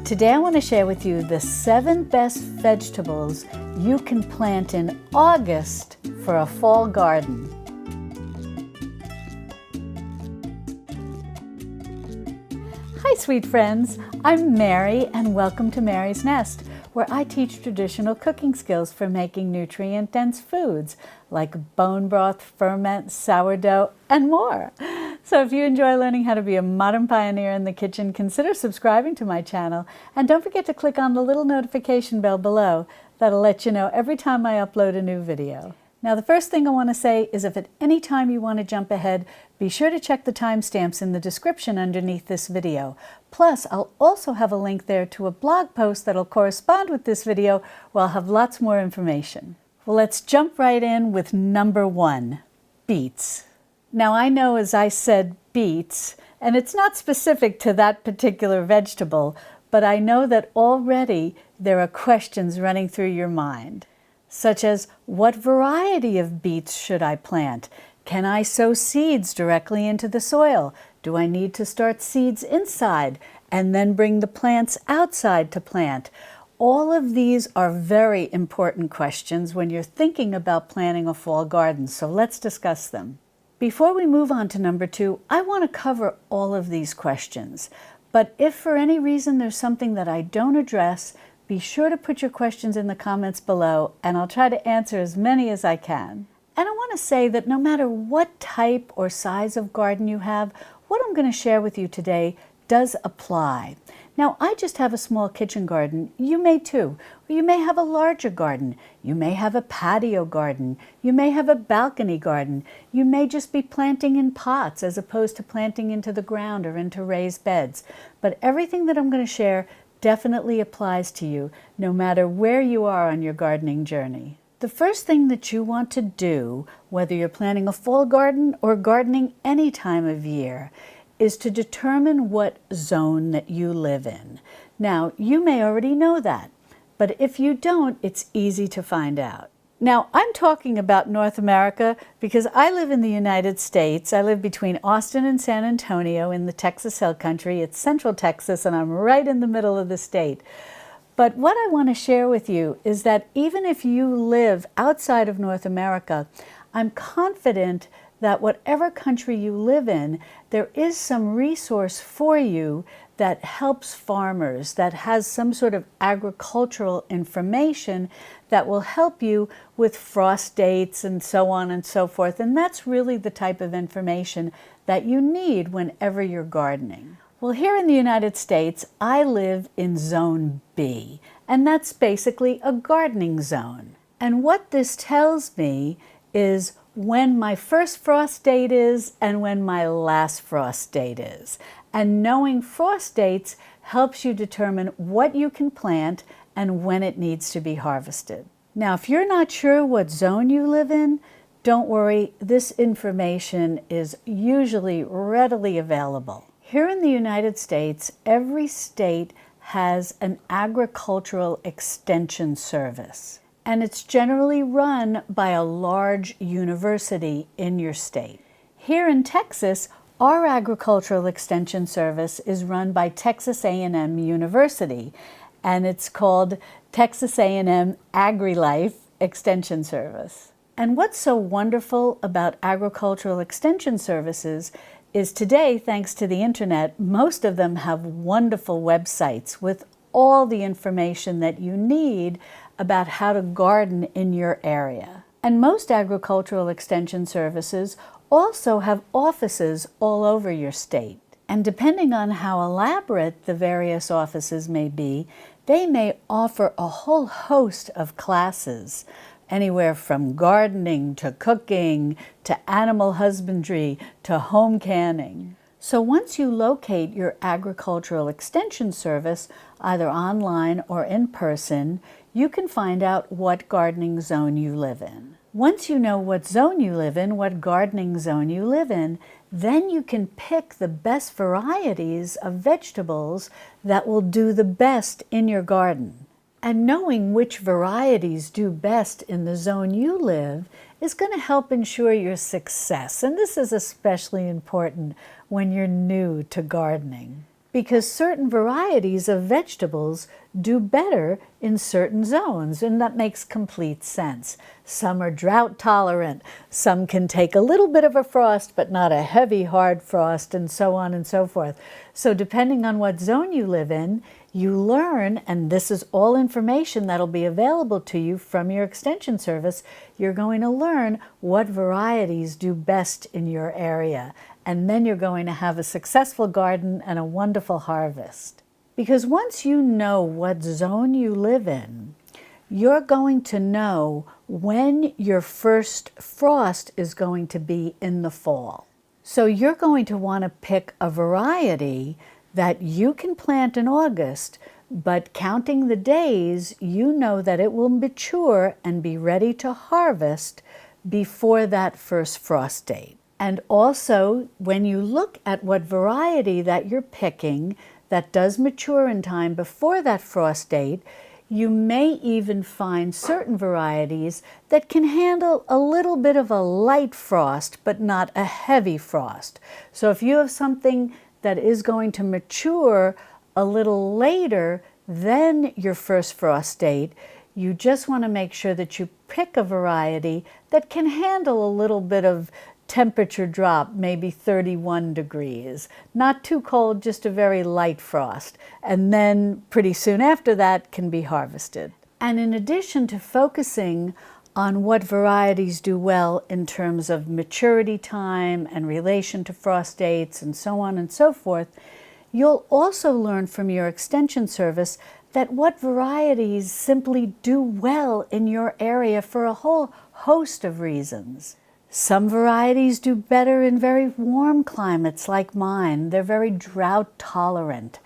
Today I want to share with you the 7 best vegetables you can plant in August for a fall garden. Hi sweet friends, I'm Mary and welcome to Mary's Nest, where I teach traditional cooking skills for making nutrient-dense foods like bone broth, ferment, sourdough, and more. So if you enjoy learning how to be a modern pioneer in the kitchen, consider subscribing to my channel, and don't forget to click on the little notification bell below. That'll let you know every time I upload a new video. Now the first thing I want to say is if at any time you want to jump ahead, be sure to check the timestamps in the description underneath this video. Plus, I'll also have a link there to a blog post that'll correspond with this video where I'll have lots more information. Well, let's jump right in with number 1, beets. Now I know as I said beets, and it's not specific to that particular vegetable, but I know that already there are questions running through your mind, such as what variety of beets should I plant? Can I sow seeds directly into the soil? Do I need to start seeds inside and then bring the plants outside to plant? All of these are very important questions when you're thinking about planting a fall garden, so let's discuss them. Before we move on to number 2, I want to cover all of these questions. But if for any reason there's something that I don't address, be sure to put your questions in the comments below and I'll try to answer as many as I can. And I want to say that no matter what type or size of garden you have, what I'm going to share with you today does apply. Now, I just have a small kitchen garden. You may too. Or you may have a larger garden. You may have a patio garden. You may have a balcony garden. You may just be planting in pots as opposed to planting into the ground or into raised beds. But everything that I'm going to share definitely applies to you, no matter where you are on your gardening journey. The first thing that you want to do, whether you're planting a fall garden or gardening any time of year, is to determine what zone that you live in. Now, you may already know that, but if you don't, it's easy to find out. Now, I'm talking about North America because I live in the United States. I live between Austin and San Antonio in the Texas Hill Country. It's Central Texas, and I'm right in the middle of the state. But what I want to share with you is that even if you live outside of North America, I'm confident that whatever country you live in, there is some resource for you that helps farmers, that has some sort of agricultural information that will help you with frost dates and so on and so forth. And that's really the type of information that you need whenever you're gardening. Well, here in the United States, I live in Zone B, and that's basically a gardening zone. And what this tells me is when my first frost date is and when my last frost date is. And knowing frost dates helps you determine what you can plant and when it needs to be harvested. Now, if you're not sure what zone you live in, don't worry, this information is usually readily available. Here in the United States, every state has an agricultural extension service, and it's generally run by a large university in your state. Here in Texas, our agricultural extension service is run by Texas A&M University, and it's called Texas A&M AgriLife Extension Service. And what's so wonderful about agricultural extension services is today, thanks to the internet, most of them have wonderful websites with all the information that you need about how to garden in your area. And most agricultural extension services also have offices all over your state. And depending on how elaborate the various offices may be, they may offer a whole host of classes, anywhere from gardening to cooking to animal husbandry to home canning. So once you locate your agricultural extension service, either online or in person, you can find out what gardening zone you live in. Once you know what zone you live in, what gardening zone you live in, then you can pick the best varieties of vegetables that will do the best in your garden. And knowing which varieties do best in the zone you live is going to help ensure your success. And this is especially important when you're new to gardening. because certain varieties of vegetables do better in certain zones, and that makes complete sense. Some are drought tolerant, some can take a little bit of a frost but not a heavy hard frost, and so on and so forth. So depending on what zone you live in, you learn, and this is all information that'll be available to you from your extension service, you're going to learn what varieties do best in your area. And then you're going to have a successful garden and a wonderful harvest. Because once you know what zone you live in, you're going to know when your first frost is going to be in the fall. So you're going to want to pick a variety that you can plant in August, but counting the days, you know that it will mature and be ready to harvest before that first frost date. And also, when you look at what variety that you're picking that does mature in time before that frost date, you may even find certain varieties that can handle a little bit of a light frost, but not a heavy frost. So if you have something that is going to mature a little later than your first frost date, you just want to make sure that you pick a variety that can handle a little bit of temperature drop, maybe 31 degrees. Not too cold, just a very light frost. And then pretty soon after that can be harvested. And in addition to focusing on what varieties do well in terms of maturity time and relation to frost dates and so on and so forth, you'll also learn from your extension service that what varieties simply do well in your area for a whole host of reasons. Some varieties do better in very warm climates like mine. They're very drought tolerant.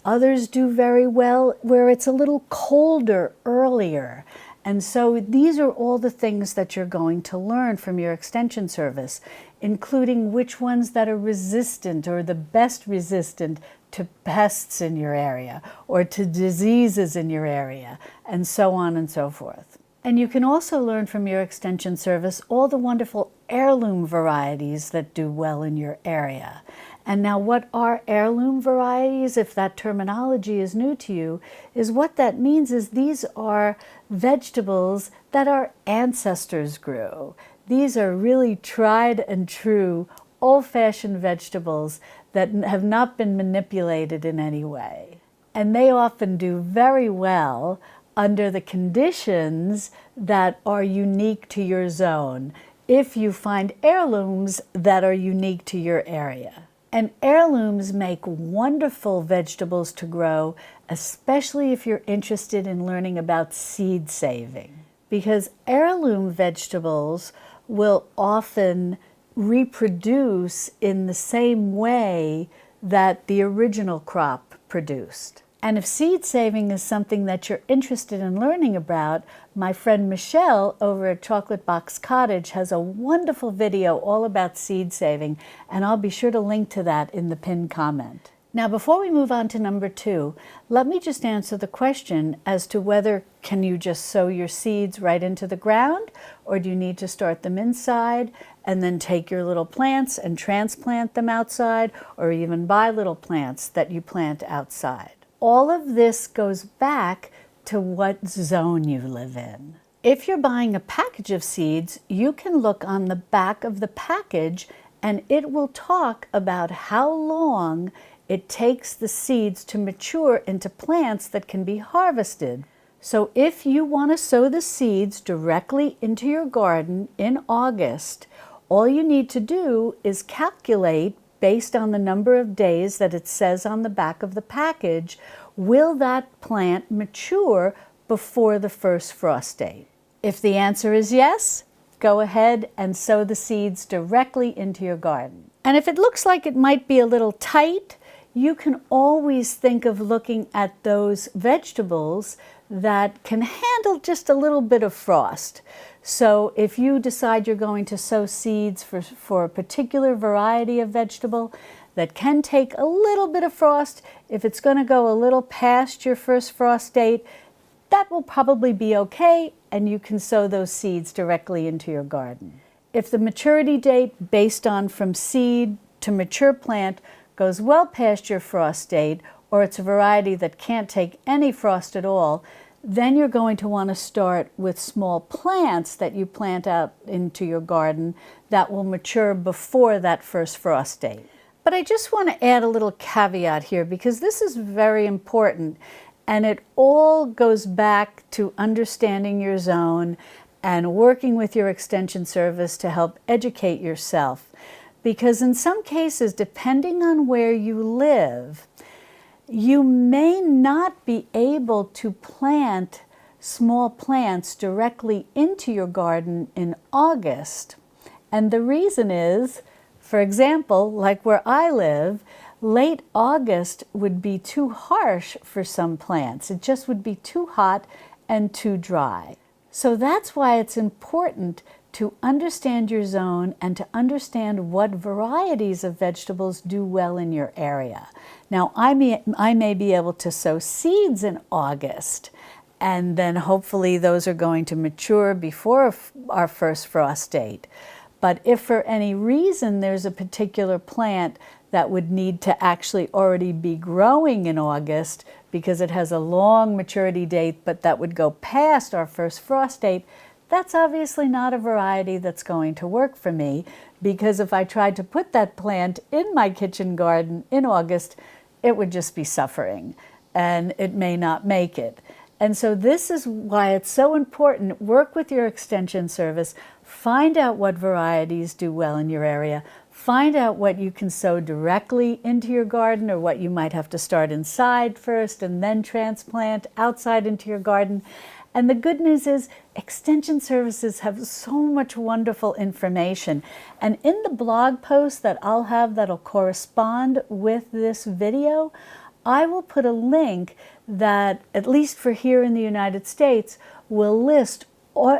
Others do very well where it's a little colder earlier. And so these are all the things that you're going to learn from your extension service, including which ones that are resistant or the best resistant to pests in your area or to diseases in your area, and so on and so forth. And you can also learn from your extension service all the wonderful heirloom varieties that do well in your area. And now what are heirloom varieties, if that terminology is new to you, is what that means is these are vegetables that our ancestors grew. These are really tried and true, old-fashioned vegetables that have not been manipulated in any way. And they often do very well under the conditions that are unique to your zone, if you find heirlooms that are unique to your area. And heirlooms make wonderful vegetables to grow, especially if you're interested in learning about seed saving. Because heirloom vegetables will often reproduce in the same way that the original crop produced. And if seed saving is something that you're interested in learning about, my friend Michelle over at Chocolate Box Cottage has a wonderful video all about seed saving, and I'll be sure to link to that in the pinned comment. Now, before we move on to number 2, let me just answer the question as to whether can you just sow your seeds right into the ground, or do you need to start them inside and then take your little plants and transplant them outside, or even buy little plants that you plant outside. All of this goes back to what zone you live in. If you're buying a package of seeds, you can look on the back of the package and it will talk about how long it takes the seeds to mature into plants that can be harvested. So if you want to sow the seeds directly into your garden in August, all you need to do is calculate based on the number of days that it says on the back of the package, will that plant mature before the first frost date? If the answer is yes, go ahead and sow the seeds directly into your garden. And if it looks like it might be a little tight, you can always think of looking at those vegetables that can handle just a little bit of frost. So if you decide you're going to sow seeds for a particular variety of vegetable that can take a little bit of frost, if it's going to go a little past your first frost date, that will probably be okay, and you can sow those seeds directly into your garden. If the maturity date based on from seed to mature plant goes well past your frost date, or it's a variety that can't take any frost at all, then you're going to want to start with small plants that you plant out into your garden that will mature before that first frost date. But I just want to add a little caveat here, because this is very important, and it all goes back to understanding your zone and working with your extension service to help educate yourself. Because in some cases, depending on where you live, you may not be able to plant small plants directly into your garden in August. And the reason is, for example, like where I live, late August would be too harsh for some plants. It just would be too hot and too dry. So that's why it's important to understand your zone and to understand what varieties of vegetables do well in your area. Now, I may be able to sow seeds in August, and then hopefully those are going to mature before our first frost date. But if for any reason there's a particular plant that would need to actually already be growing in August because it has a long maturity date, but that would go past our first frost date, that's obviously not a variety that's going to work for me, because if I tried to put that plant in my kitchen garden in August, it would just be suffering and it may not make it. And so this is why it's so important. Work with your extension service, find out what varieties do well in your area, find out what you can sow directly into your garden or what you might have to start inside first and then transplant outside into your garden. And the good news is extension services have so much wonderful information. And in the blog post that I'll have that'll correspond with this video, I will put a link that, at least for here in the United States, will list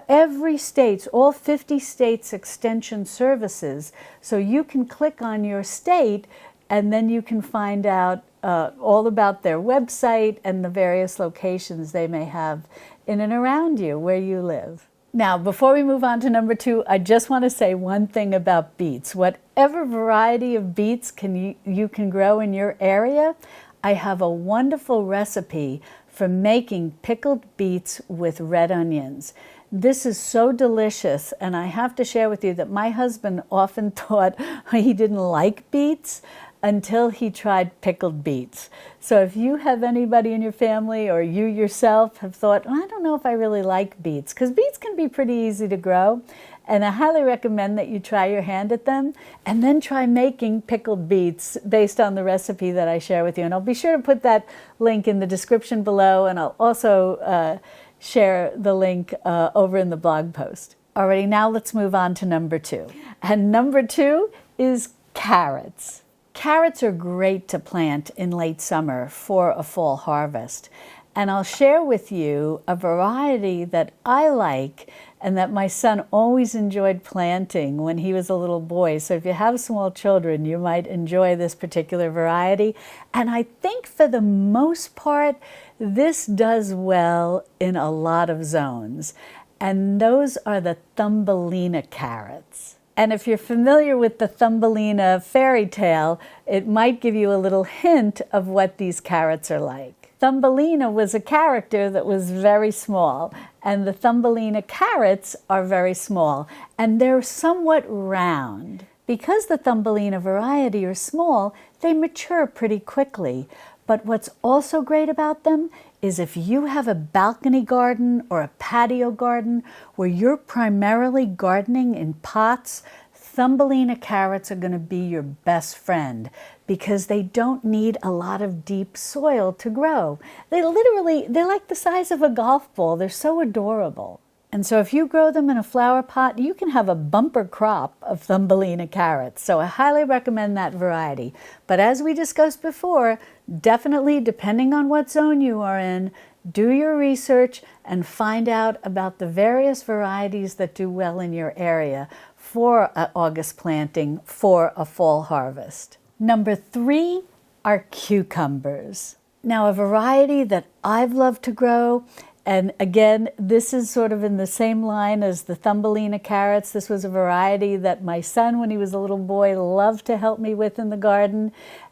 every state's, all 50 states' extension services. So you can click on your state and then you can find out all about their website and the various locations they may have in and around you where you live. Now, before we move on to number 2, I just want to say one thing about beets. Whatever variety of beets you can grow in your area, I have a wonderful recipe for making pickled beets with red onions. This is so delicious, and I have to share with you that my husband often thought he didn't like beets until he tried pickled beets. So if you have anybody in your family or you yourself have thought, well, I don't know if I really like beets, because beets can be pretty easy to grow, and I highly recommend that you try your hand at them and then try making pickled beets based on the recipe that I share with you. And I'll be sure to put that link in the description below, and I'll also share the link over in the blog post. Alrighty, now let's move on to number 2. And number 2 is carrots. Carrots are great to plant in late summer for a fall harvest. And I'll share with you a variety that I like and that my son always enjoyed planting when he was a little boy. So if you have small children, you might enjoy this particular variety. And I think for the most part, this does well in a lot of zones. And those are the Thumbelina carrots. And if you're familiar with the Thumbelina fairy tale, it might give you a little hint of what these carrots are like. Thumbelina was a character that was very small, and the Thumbelina carrots are very small, and they're somewhat round. Because the Thumbelina variety are small, they mature pretty quickly. But what's also great about them is if you have a balcony garden or a patio garden where you're primarily gardening in pots, Thumbelina carrots are going to be your best friend because they don't need a lot of deep soil to grow. They're like the size of a golf ball. They're so adorable. And so if you grow them in a flower pot, you can have a bumper crop of Thumbelina carrots. So I highly recommend that variety. But as we discussed before, definitely, depending on what zone you are in, do your research and find out about the various varieties that do well in your area for August planting for a fall harvest. Number 3 are cucumbers. Now, a variety that I've loved to grow, and again, this is sort of in the same line as the Thumbelina carrots. This was a variety that my son, when he was a little boy, loved to help me with in the garden.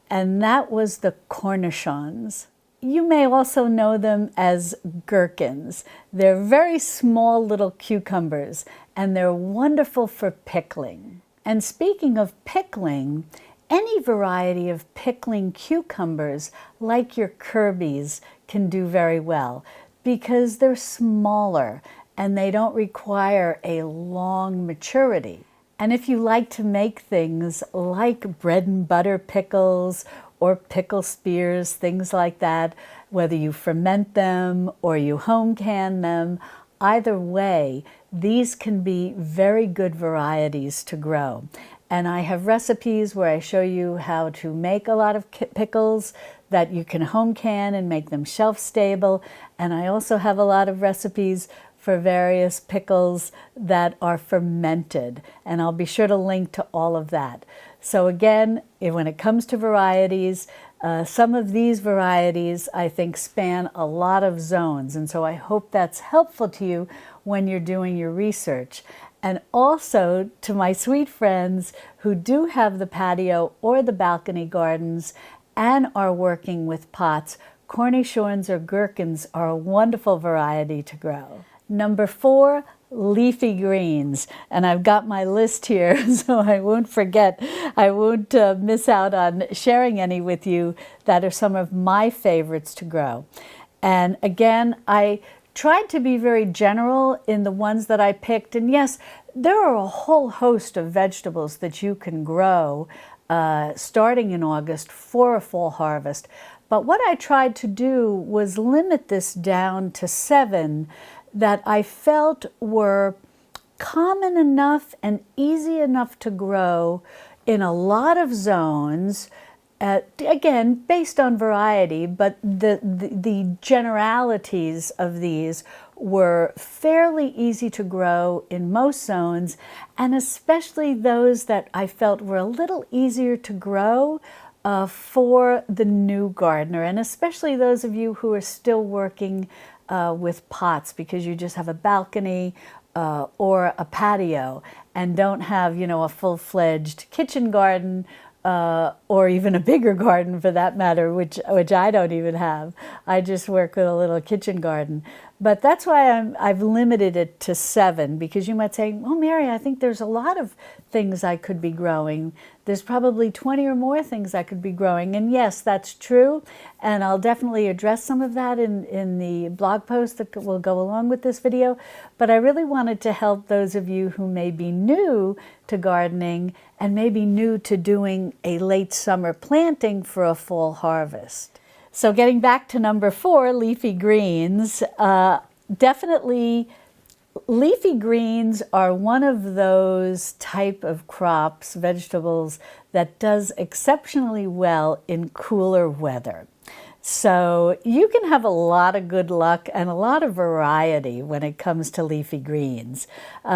and that was the cornichons. You may also know them as gherkins. They're very small little cucumbers, and they're wonderful for pickling. And speaking of pickling, any variety of pickling cucumbers, like your Kirby's, can do very well because they're smaller and they don't require a long maturity. And if you like to make things like bread and butter pickles or pickle spears, things like that, whether you ferment them or you home can them, either way, these can be very good varieties to grow. And I have recipes where I show you how to make a lot of pickles that you can home can and make them shelf stable. And I also have a lot of recipes for various pickles that are fermented. And I'll be sure to link to all of that. So again, when it comes to varieties, some of these varieties I think span a lot of zones. And so I hope that's helpful to you when you're doing your research. And also to my sweet friends who do have the patio or the balcony gardens and are working with pots, cornichons or gherkins are a wonderful variety to grow. Number 4, leafy greens. And I've got my list here so I won't forget. I won't miss out on sharing any with you that are some of my favorites to grow. And again, I tried to be very general in the ones that I picked. And yes, there are a whole host of vegetables that you can grow starting in August for a fall harvest. But what I tried to do was limit this down to 7 that I felt were common enough and easy enough to grow in a lot of zones. Again, based on variety, but the generalities of these were fairly easy to grow in most zones, and especially those that I felt were a little easier to grow for the new gardener, and especially those of you who are still working with pots because you just have a balcony or a patio and don't have, a full-fledged kitchen garden or even a bigger garden for that matter, which I don't even have. I just work with a little kitchen garden. But that's why I've limited it to 7, because you might say, oh, Mary, I think there's a lot of things I could be growing. There's probably 20 or more things I could be growing. And yes, that's true. And I'll definitely address some of that in the blog post that will go along with this video. But I really wanted to help those of you who may be new to gardening and maybe new to doing a late summer planting for a fall harvest. So getting back to number 4, leafy greens, definitely leafy greens are one of those type of crops, vegetables, that does exceptionally well in cooler weather. So you can have a lot of good luck and a lot of variety when it comes to leafy greens.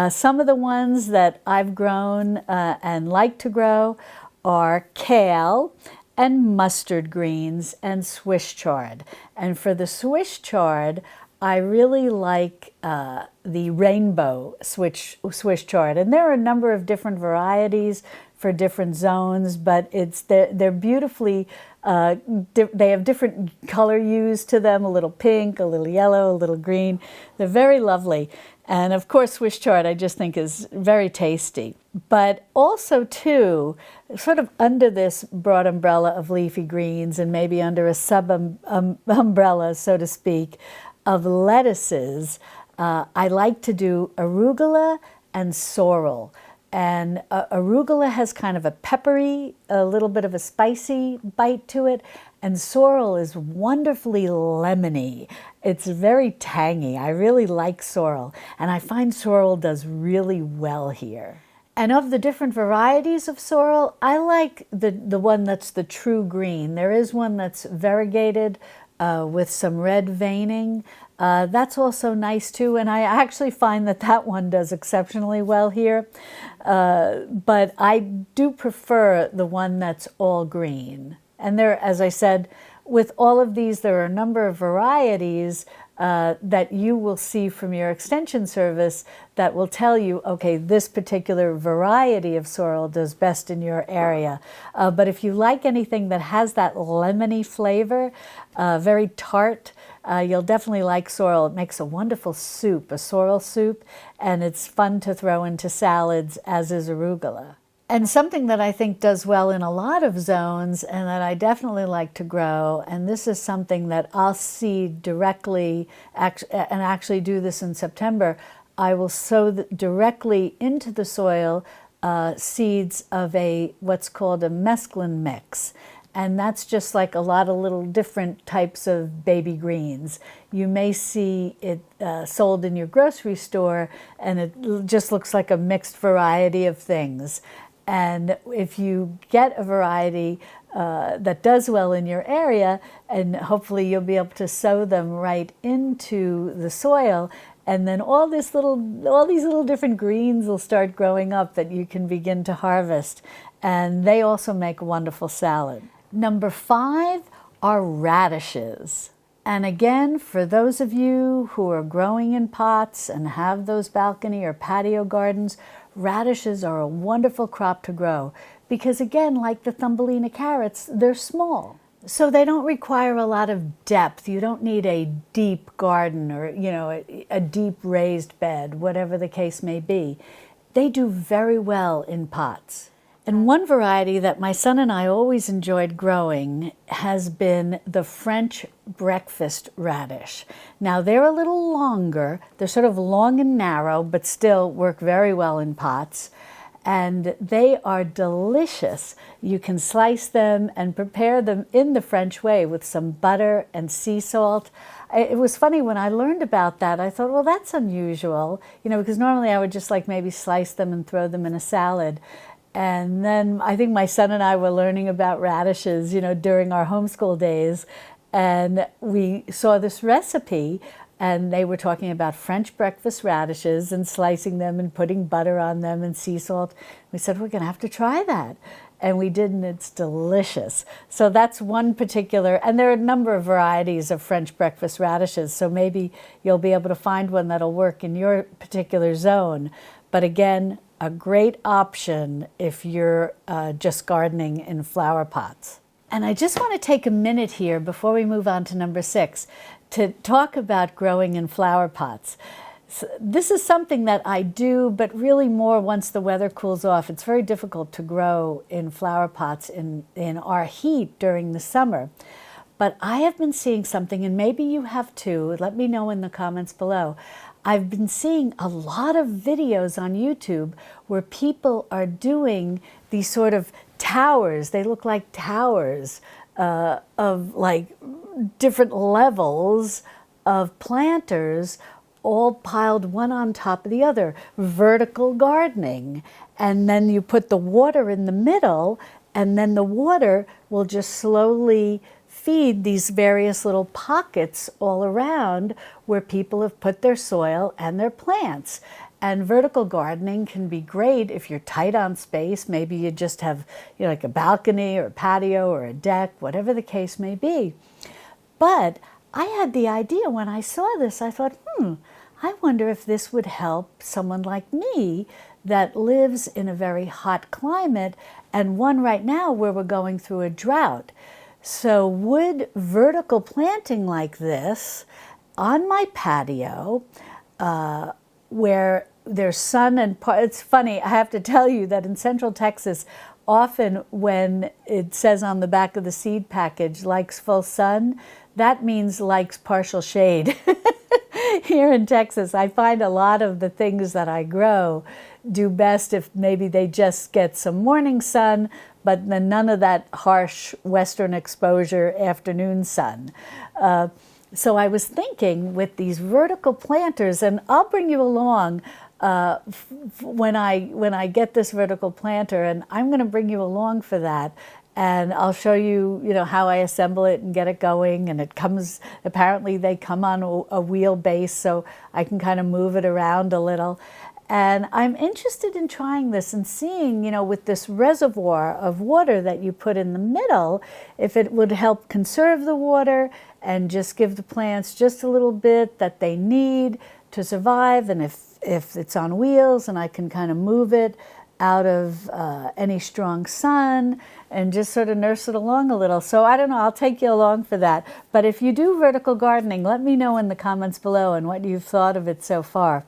Some of the ones that I've grown and like to grow are kale and mustard greens and Swiss chard. And for the Swiss chard, I really like the rainbow Swiss chard. And there are a number of different varieties for different zones, but they're beautifully, they have different color hues to them, a little pink, a little yellow, a little green. They're very lovely. And of course, Swiss chard I just think is very tasty. But also too, sort of under this broad umbrella of leafy greens and maybe under a sub-umbrella, so to speak, of lettuces, I like to do arugula and sorrel. And arugula has kind of a peppery, a little bit of a spicy bite to it. And sorrel is wonderfully lemony. It's very tangy. I really like sorrel. And I find sorrel does really well here. And of the different varieties of sorrel, I like the one that's the true green. There is one that's variegated with some red veining. That's also nice too, and I actually find that one does exceptionally well here. But I do prefer the one that's all green. And there, as I said, with all of these, there are a number of varieties that you will see from your extension service that will tell you, okay, this particular variety of sorrel does best in your area. But if you like anything that has that lemony flavor, very tart, you'll definitely like sorrel. It makes a wonderful soup, a sorrel soup, and it's fun to throw into salads, as is arugula. And something that I think does well in a lot of zones and that I definitely like to grow, and this is something that I'll seed directly, and actually do this in September, I will sow directly into the soil seeds of what's called a mesclun mix. And that's just like a lot of little different types of baby greens. You may see it sold in your grocery store, and it just looks like a mixed variety of things. And if you get a variety that does well in your area, and hopefully you'll be able to sow them right into the soil, and then all these little different greens will start growing up that you can begin to harvest. And they also make a wonderful salad. Number 5 are radishes. And again, for those of you who are growing in pots and have those balcony or patio gardens, radishes are a wonderful crop to grow because, again, like the Thumbelina carrots, they're small. So they don't require a lot of depth. You don't need a deep garden or, a deep raised bed, whatever the case may be. They do very well in pots. And one variety that my son and I always enjoyed growing has been the French breakfast radish. Now, they're a little longer. They're sort of long and narrow, but still work very well in pots. And they are delicious. You can slice them and prepare them in the French way with some butter and sea salt. It was funny when I learned about that. I thought, well, that's unusual, because normally I would just maybe slice them and throw them in a salad. And then I think my son and I were learning about radishes, during our homeschool days. And we saw this recipe, and they were talking about French breakfast radishes and slicing them and putting butter on them and sea salt. We said, we're going to have to try that. And we did, and it's delicious. So that's one particular, and there are a number of varieties of French breakfast radishes. So maybe you'll be able to find one that'll work in your particular zone. But again, a great option if you're just gardening in flower pots. And I just want to take a minute here before we move on to number 6 to talk about growing in flower pots. So this is something that I do, but really more once the weather cools off. It's very difficult to grow in flower pots in our heat during the summer. But I have been seeing something, and maybe you have too. Let me know in the comments below. I've been seeing a lot of videos on YouTube where people are doing these sort of towers. They look like towers of different levels of planters, all piled one on top of the other, vertical gardening. And then you put the water in the middle, and then the water will just slowly feed these various little pockets all around where people have put their soil and their plants. And vertical gardening can be great if you're tight on space. Maybe you just have like a balcony or a patio or a deck, whatever the case may be. But I had the idea when I saw this, I thought, I wonder if this would help someone like me that lives in a very hot climate, and one right now where we're going through a drought. So would vertical planting like this on my patio, where there's sun and it's funny, I have to tell you that in Central Texas, often when it says on the back of the seed package, likes full sun, that means likes partial shade. Here in Texas, I find a lot of the things that I grow do best if maybe they just get some morning sun, but then none of that harsh western exposure afternoon sun. So I was thinking with these vertical planters, and I'll bring you along when I get this vertical planter, and I'm going to bring you along for that. And I'll show you, how I assemble it and get it going. And it comes, apparently they come on a wheel base, so I can kind of move it around a little. And I'm interested in trying this and seeing, with this reservoir of water that you put in the middle, if it would help conserve the water and just give the plants just a little bit that they need to survive. And if it's on wheels and I can kind of move it out of any strong sun and just sort of nurse it along a little. So I don't know, I'll take you along for that. But if you do vertical gardening, let me know in the comments below and what you've thought of it so far.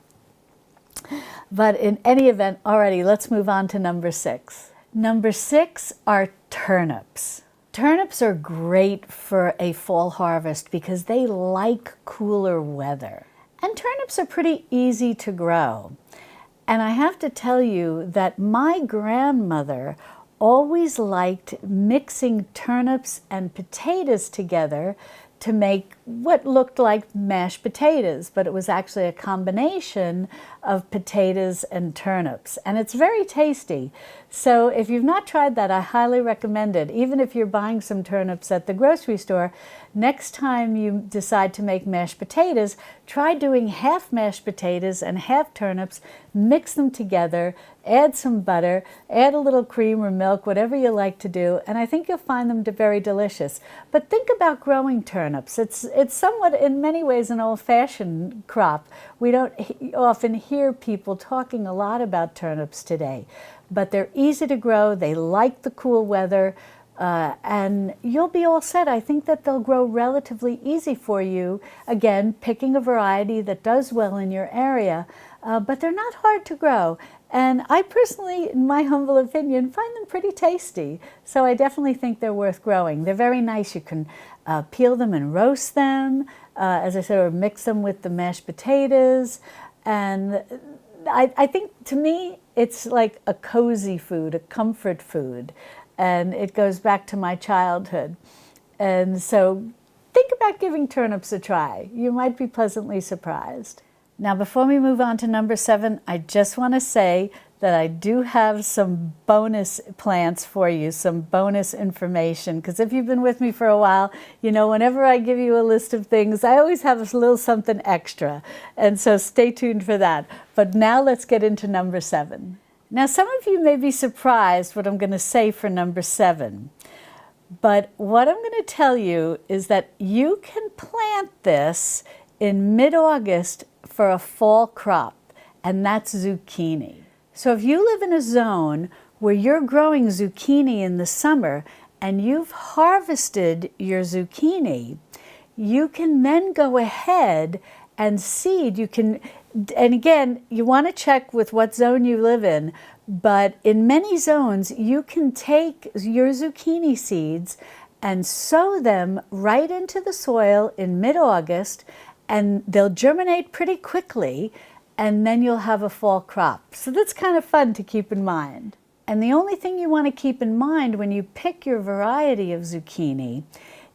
But in any event, alrighty, let's move on to number 6. Number 6 are turnips. Turnips are great for a fall harvest because they like cooler weather. And turnips are pretty easy to grow. And I have to tell you that my grandmother always liked mixing turnips and potatoes together to make what looked like mashed potatoes, but it was actually a combination of potatoes and turnips. And it's very tasty. So if you've not tried that, I highly recommend it. Even if you're buying some turnips at the grocery store, next time you decide to make mashed potatoes, try doing half mashed potatoes and half turnips, mix them together, add some butter, add a little cream or milk, whatever you like to do, and I think you'll find them very delicious. But think about growing turnips. It's somewhat, in many ways, an old-fashioned crop. We don't often hear people talking a lot about turnips today, but they're easy to grow, they like the cool weather, and you'll be all set. I think that they'll grow relatively easy for you. Again, picking a variety that does well in your area, but they're not hard to grow. And I personally, in my humble opinion, find them pretty tasty. So I definitely think they're worth growing. They're very nice. You can peel them and roast them, as I said, or mix them with the mashed potatoes. And I think, to me, it's like a cozy food, a comfort food. And it goes back to my childhood. And so think about giving turnips a try. You might be pleasantly surprised. Now, before we move on to number 7, I just want to say that I do have some bonus plants for you, some bonus information, because if you've been with me for a while, whenever I give you a list of things, I always have a little something extra. And so stay tuned for that. But now let's get into number 7. Now, some of you may be surprised what I'm going to say for number 7. But what I'm going to tell you is that you can plant this in mid-August for a fall crop, and that's zucchini. So if you live in a zone where you're growing zucchini in the summer and you've harvested your zucchini, you can then go ahead and seed. And again, you want to check with what zone you live in, but in many zones, you can take your zucchini seeds and sow them right into the soil in mid-August, and they'll germinate pretty quickly, and then you'll have a fall crop. So that's kind of fun to keep in mind. And the only thing you want to keep in mind when you pick your variety of zucchini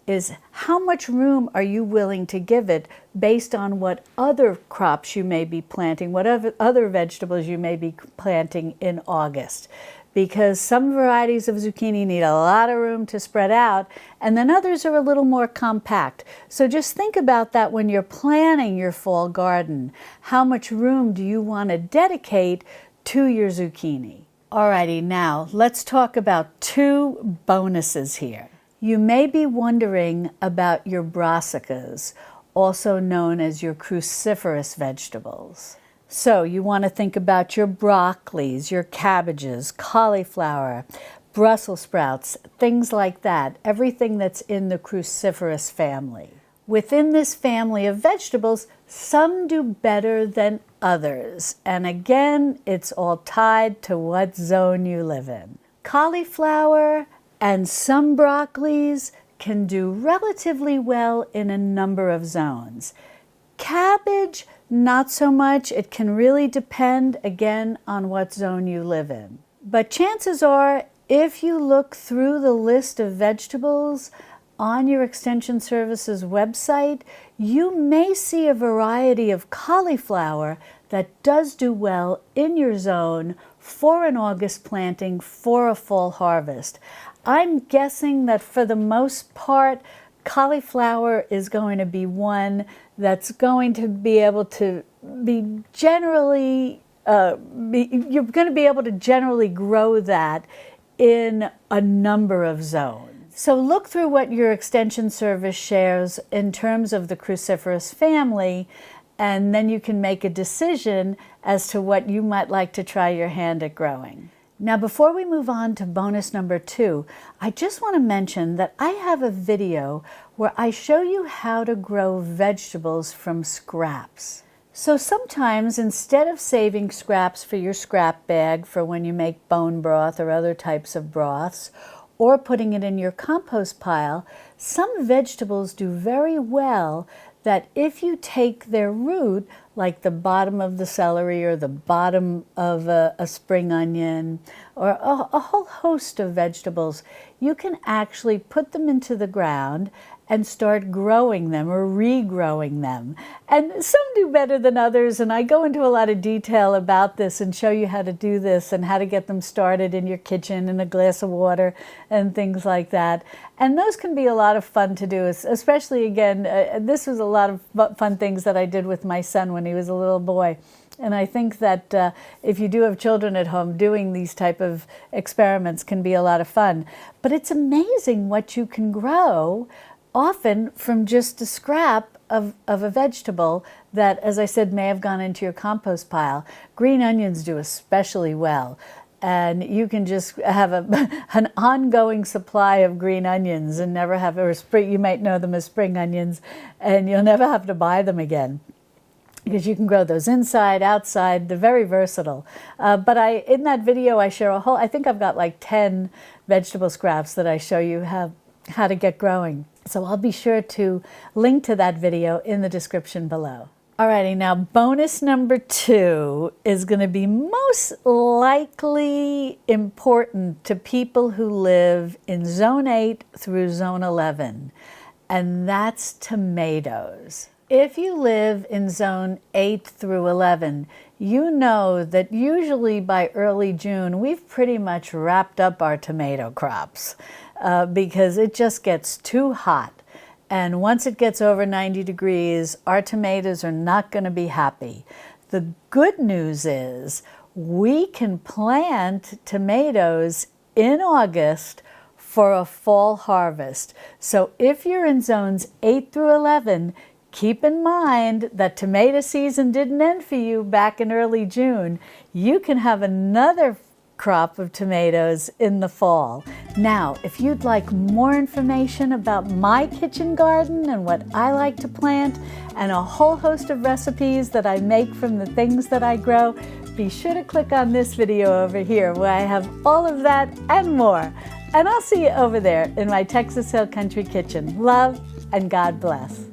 is how much room are you willing to give it based on what other crops you may be planting, what other vegetables you may be planting in August. Because some varieties of zucchini need a lot of room to spread out, and then others are a little more compact. So just think about that when you're planning your fall garden. How much room do you want to dedicate to your zucchini? Alrighty, now let's talk about 2 bonuses here. You may be wondering about your brassicas, also known as your cruciferous vegetables. So you want to think about your broccolis, your cabbages, cauliflower, Brussels sprouts, things like that, everything that's in the cruciferous family. Within this family of vegetables, some do better than others. And again, it's all tied to what zone you live in. Cauliflower and some broccolis can do relatively well in a number of zones. Cabbage, not so much. It can really depend, again, on what zone you live in. But chances are, if you look through the list of vegetables on your Extension Services website, you may see a variety of cauliflower that does do well in your zone for an August planting for a fall harvest. I'm guessing that for the most part, cauliflower is going to be one that's going to be able to be generally you're going to be able to generally grow that in a number of zones. So look through what your extension service shares in terms of the cruciferous family, and then you can make a decision as to what you might like to try your hand at growing. Now, before we move on to bonus number 2, I just want to mention that I have a video where I show you how to grow vegetables from scraps. So sometimes, instead of saving scraps for your scrap bag for when you make bone broth or other types of broths, or putting it in your compost pile, some vegetables do very well that if you take their root, like the bottom of the celery or the bottom of a spring onion or a whole host of vegetables, you can actually put them into the ground and start growing them or regrowing them. And some do better than others, and I go into a lot of detail about this and show you how to do this and how to get them started in your kitchen in a glass of water and things like that. And those can be a lot of fun to do, especially, again, this was a lot of fun things that I did with my son when he was a little boy. And I think that if you do have children at home, doing these type of experiments can be a lot of fun. But it's amazing what you can grow, often from just a scrap of a vegetable that, as I said, may have gone into your compost pile. Green onions do especially well. And you can just have an ongoing supply of green onions and never have, or spring, you might know them as spring onions, and you'll never have to buy them again, because you can grow those inside, outside. They're very versatile. But in that video, I share I think I've got like 10 vegetable scraps that I show you how to get growing. So I'll be sure to link to that video in the description below. Alrighty, now bonus number 2 is going to be most likely important to people who live in Zone 8 through Zone 11, and that's tomatoes. If you live in Zone 8 through 11, you know that usually by early June, we've pretty much wrapped up our tomato crops because it just gets too hot. And once it gets over 90 degrees, our tomatoes are not going to be happy. The good news is we can plant tomatoes in August for a fall harvest. So if you're in zones 8 through 11, keep in mind that tomato season didn't end for you back in early June. You can have another crop of tomatoes in the fall. Now, if you'd like more information about my kitchen garden and what I like to plant and a whole host of recipes that I make from the things that I grow, be sure to click on this video over here where I have all of that and more. And I'll see you over there in my Texas Hill Country kitchen. Love and God bless.